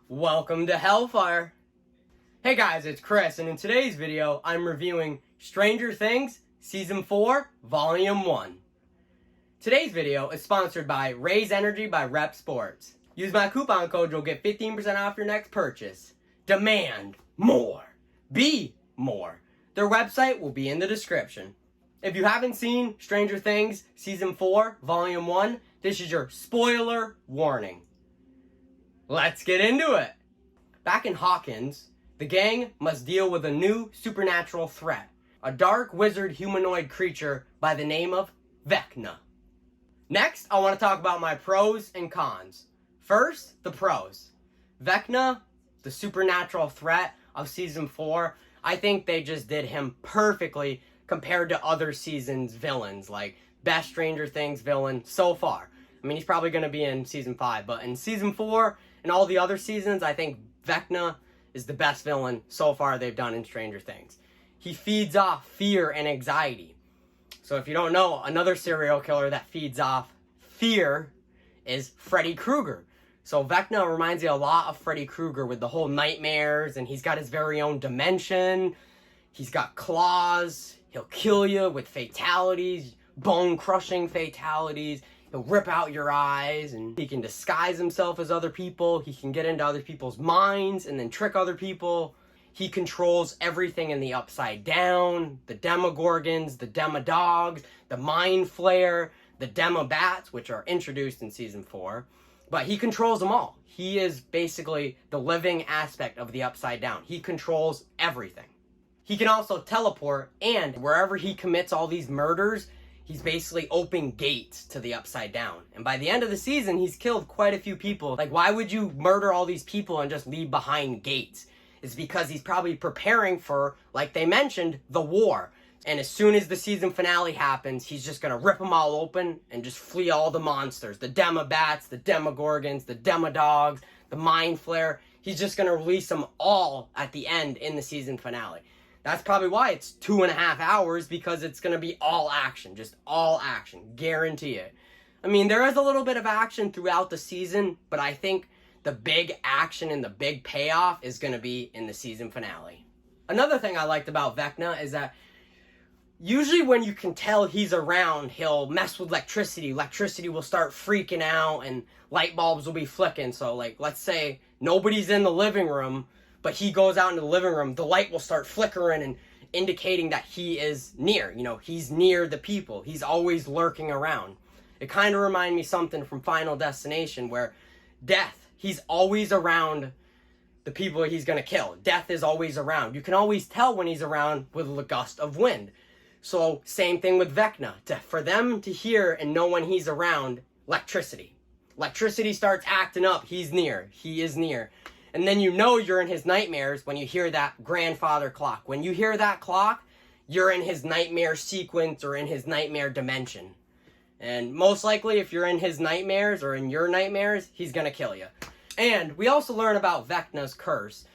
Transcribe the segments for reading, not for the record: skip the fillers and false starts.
Welcome to Hellfire! Hey guys, it's Chris, and in today's video, I'm reviewing Stranger Things Season 4, Volume 1. Today's video is sponsored by Raise Energy by Rep Sports. Use my coupon code, you'll get 15% off your next purchase. Demand more. Be more. Their website will be in the description. If you haven't seen Stranger Things Season 4, Volume 1, this is your spoiler warning. Let's get into it! Back in Hawkins, the gang must deal with a new supernatural threat. A dark wizard humanoid creature by the name of Vecna. Next, I want to talk about my pros and cons. First, the pros. Vecna, the supernatural threat of Season 4, I think they just did him perfectly compared to other seasons' villains, like best Stranger Things villain so far. I mean, he's probably going to be in Season 5, but in Season 4 and all the other seasons, I think Vecna is the best villain so far they've done in Stranger Things. He feeds off fear and anxiety. So if you don't know, another serial killer that feeds off fear is Freddy Krueger. So Vecna reminds you a lot of Freddy Krueger with the whole nightmares, and he's got his very own dimension. He's got claws. He'll kill you with fatalities, bone-crushing fatalities. He'll rip out your eyes, and he can disguise himself as other people. He can get into other people's minds and then trick other people. He controls everything in the Upside Down, the Demogorgons, the Demodogs, the Mind Flayer, the Demobats, which are introduced in Season 4. But he controls them all. He is basically the living aspect of the Upside Down. He controls everything. He can also teleport, and wherever he commits all these murders, he's basically opened gates to the Upside Down. And by the end of the season, he's killed quite a few people. Like, why would you murder all these people and just leave behind gates? It's because he's probably preparing for, like they mentioned, the war. And as soon as the season finale happens, he's just gonna rip them all open and just flee all the monsters. The Demobats, the Demogorgons, the Demodogs, the Mind Flayer. He's just gonna release them all at the end in the season finale. That's probably why it's 2.5 hours, because it's going to be all action. Just all action. Guarantee it. I mean, there is a little bit of action throughout the season, but I think the big action and the big payoff is going to be in the season finale. Another thing I liked about Vecna is that usually when you can tell he's around, he'll mess with electricity. Electricity will start freaking out and light bulbs will be flicking. So, like, let's say nobody's in the living room, but he goes out into the living room, the light will start flickering and indicating that he is near. You know, he's near the people. He's always lurking around. It kind of reminded me something from Final Destination, where Death, he's always around the people he's going to kill. Death is always around. You can always tell when he's around with a gust of wind. So, same thing with Vecna. For them to hear and know when he's around, electricity. Electricity starts acting up. He's near. He is near. And then you know you're in his nightmares when you hear that grandfather clock. When you hear that clock, you're in his nightmare sequence or in his nightmare dimension. And most likely, if you're in his nightmares or in your nightmares, he's going to kill you. And we also learn about Vecna's curse.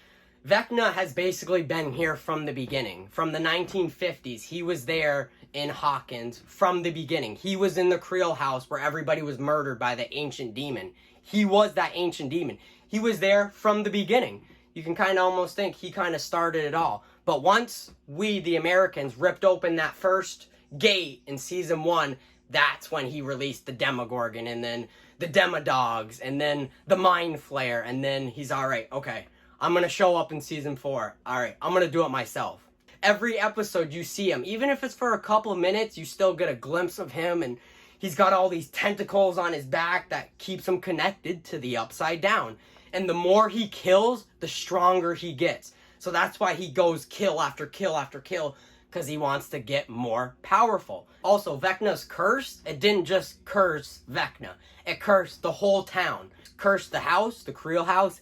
Vecna has basically been here from the beginning. From the 1950s, he was there in Hawkins from the beginning. He was in the Creel House where everybody was murdered by the ancient demon. He was that ancient demon. He was there from the beginning. You can kind of almost think he kind of started it all. But once we, the Americans, ripped open that first gate in Season 1, that's when he released the Demogorgon, and then the Demodogs, and then the Mind Flayer, and then he's, alright, okay, I'm going to show up in Season 4. Alright, I'm going to do it myself. Every episode you see him, even if it's for a couple of minutes, you still get a glimpse of him, and he's got all these tentacles on his back that keeps him connected to the Upside Down. And the more he kills, the stronger he gets. So that's why he goes kill after kill after kill, because he wants to get more powerful. Also, Vecna's curse, it didn't just curse Vecna. It cursed the whole town. It cursed the house, the Creel House,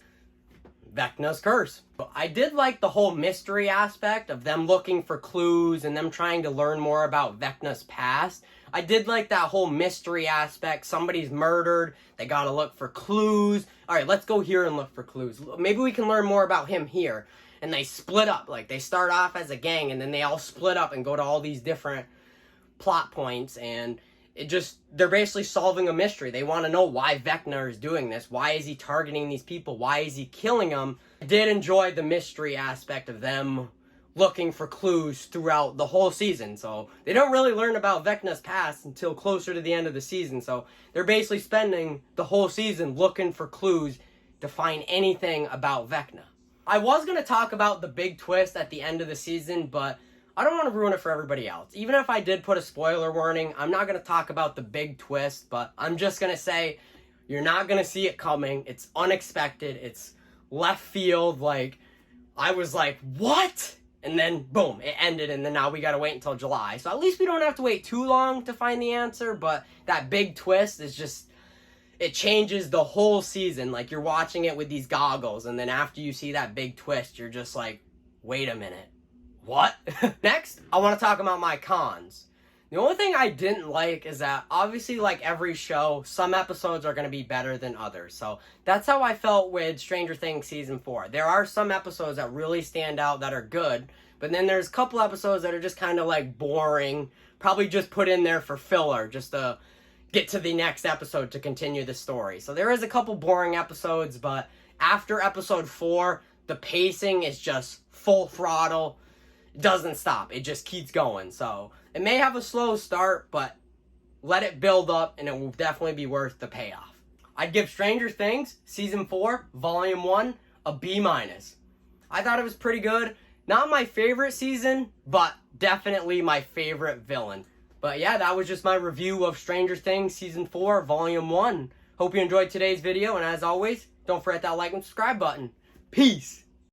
Vecna's curse. I did like the whole mystery aspect of them looking for clues and them trying to learn more about Vecna's past. I did like that whole mystery aspect. Somebody's murdered. They gotta look for clues. Alright, let's go here and look for clues. Maybe we can learn more about him here. And they split up. Like, they start off as a gang, and then they all split up and go to all these different plot points. And they're basically solving a mystery. They want to know why Vecna is doing this. Why is he targeting these people? Why is he killing them? I did enjoy the mystery aspect of them looking for clues throughout the whole season. So they don't really learn about Vecna's past until closer to the end of the season. So they're basically spending the whole season looking for clues to find anything about Vecna. I was going to talk about the big twist at the end of the season, but I don't want to ruin it for everybody else. Even if I did put a spoiler warning, I'm not going to talk about the big twist, but I'm just going to say you're not going to see it coming. It's unexpected. It's left field. Like, I was like, what? And then, boom, it ended, and then now we got to wait until July. So at least we don't have to wait too long to find the answer, but that big twist is just, it changes the whole season. Like, you're watching it with these goggles, and then after you see that big twist, you're just like, wait a minute. What? Next, I want to talk about my cons. The only thing I didn't like is that, obviously, like every show, some episodes are going to be better than others. So that's how I felt with Stranger Things Season 4. There are some episodes that really stand out that are good, but then there's a couple episodes that are just kind of like boring, probably just put in there for filler, just to get to the next episode to continue the story. So there is a couple boring episodes, but after episode 4, the pacing is just full throttle. It doesn't stop. It just keeps going. So it may have a slow start, but let it build up and it will definitely be worth the payoff. I'd give Stranger Things Season 4, Volume 1, a B-. I thought it was pretty good. Not my favorite season, but definitely my favorite villain. But yeah, that was just my review of Stranger Things Season 4, Volume 1. Hope you enjoyed today's video, and as always, don't forget that like and subscribe button. Peace!